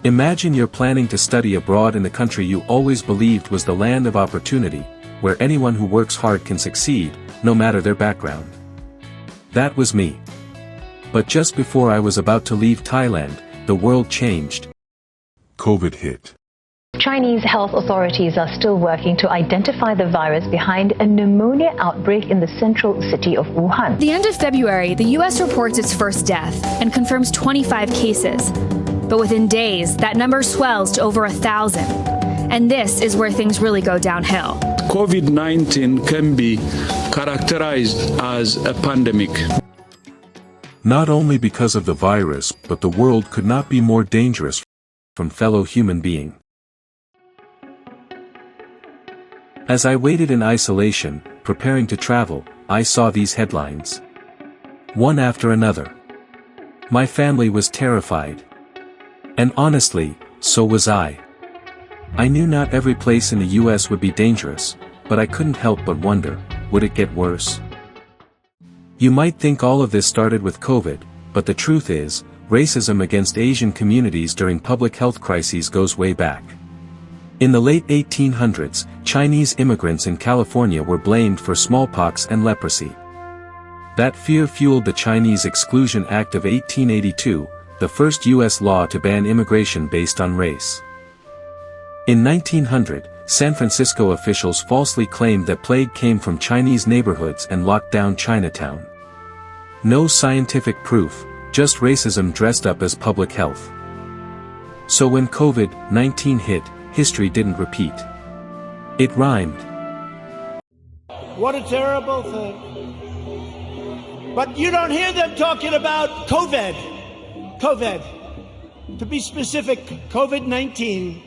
Imagine you're planning to study abroad in the country you always believed was the land of opportunity, where anyone who works hard can succeed, no matter their background. That was me. But just before I was about to leave Thailand, the world changed. COVID hit. Chinese health authorities are still working to identify the virus behind a pneumonia outbreak in the central city of Wuhan. At the end of February, the U.S. reports its first death and confirms 25 cases. But within days, that number swells to over 1,000. And this is where things really go downhill. COVID-19 can be characterized as a pandemic. Not only because of the virus, but the world could not be more dangerous from fellow human being. As I waited in isolation, preparing to travel, I saw these headlines. One after another. My family was terrified. And honestly, so was I. I knew not every place in the US would be dangerous, but I couldn't help but wonder, would it get worse? You might think all of this started with COVID, but the truth is, racism against Asian communities during public health crises goes way back. In the late 1800s, Chinese immigrants in California were blamed for smallpox and leprosy. That fear fueled the Chinese Exclusion Act of 1882, the first U.S. law to ban immigration based on race. In 1900, San Francisco officials falsely claimed that plague came from Chinese neighborhoods and locked down Chinatown. No scientific proof, just racism dressed up as public health. So when COVID-19 hit, history didn't repeat. It rhymed. What a terrible thing. But you don't hear them talking about COVID. COVID. To be specific, COVID-19.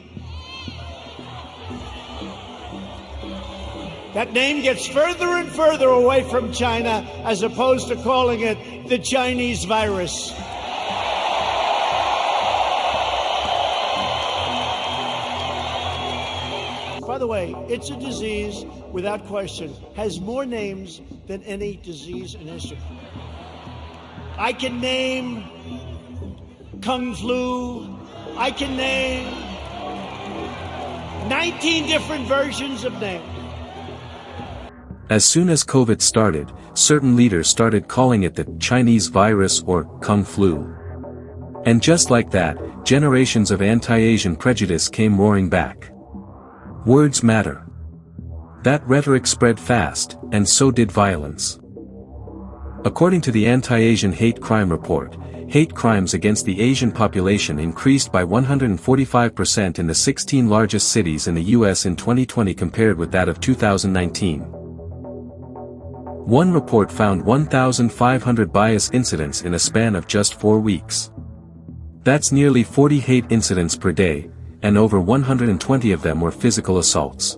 That name gets further and further away from China as opposed to calling it the Chinese virus. By the way, it's a disease, without question, has more names than any disease in history. I can name Kung Flu. I can name 19 different versions of names. As soon as COVID started, certain leaders started calling it the Chinese virus or Kung Flu. And just like that, generations of anti-Asian prejudice came roaring back. Words matter. That rhetoric spread fast, and so did violence. According to the Anti-Asian Hate Crime Report, hate crimes against the Asian population increased by 145% in the 16 largest cities in the U.S. in 2020 compared with that of 2019. One report found 1,500 bias incidents in a span of just 4 weeks. That's nearly 40 hate incidents per day, and over 120 of them were physical assaults.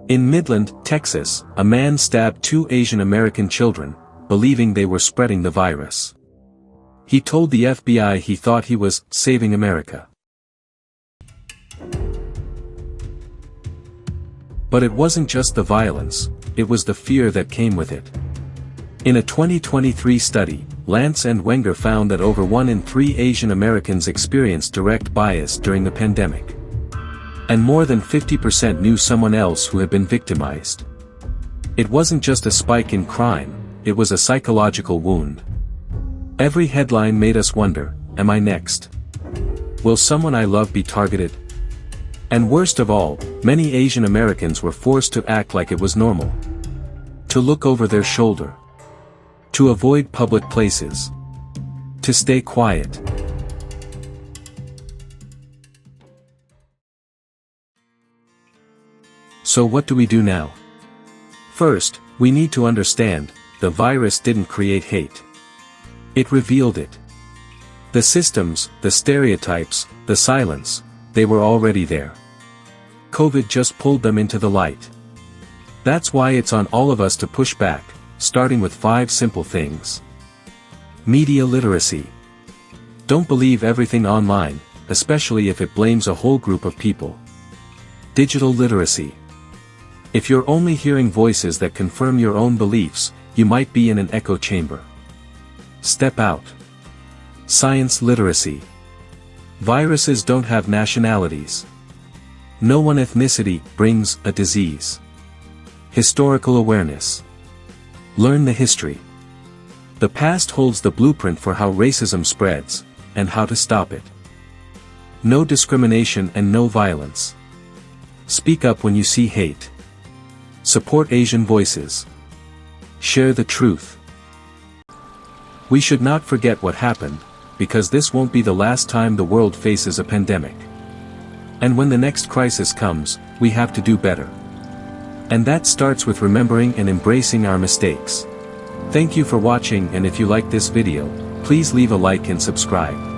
In Midland, Texas, a man stabbed 2 Asian American children, believing they were spreading the virus. He told the FBI he thought he was saving America. But it wasn't just the violence, it was the fear that came with it. In a 2023 study, Langton and Wenger found that over 1 in 3 Asian Americans experienced direct bias during the pandemic. And more than 50% knew someone else who had been victimized. It wasn't just a spike in crime, it was a psychological wound. Every headline made us wonder, am I next? Will someone I love be targeted? And worst of all, many Asian Americans were forced to act like it was normal. To look over their shoulder. To avoid public places. To stay quiet. So what do we do now? First, we need to understand, the virus didn't create hate. It revealed it. The systems, the stereotypes, the silence, they were already there. COVID just pulled them into the light. That's why it's on all of us to push back, starting with 5 simple things. Media literacy. Don't believe everything online, especially if it blames a whole group of people. Digital literacy. If you're only hearing voices that confirm your own beliefs, you might be in an echo chamber. Step out. Science literacy. Viruses don't have nationalities. No one ethnicity brings a disease. Historical awareness. Learn the history. The past holds the blueprint for how racism spreads, and how to stop it. No discrimination and no violence. Speak up when you see hate. Support Asian voices. Share the truth. We should not forget what happened, because this won't be the last time the world faces a pandemic. And when the next crisis comes, we have to do better. And that starts with remembering and embracing our mistakes. Thank you for watching, and if you like this video, please leave a like and subscribe.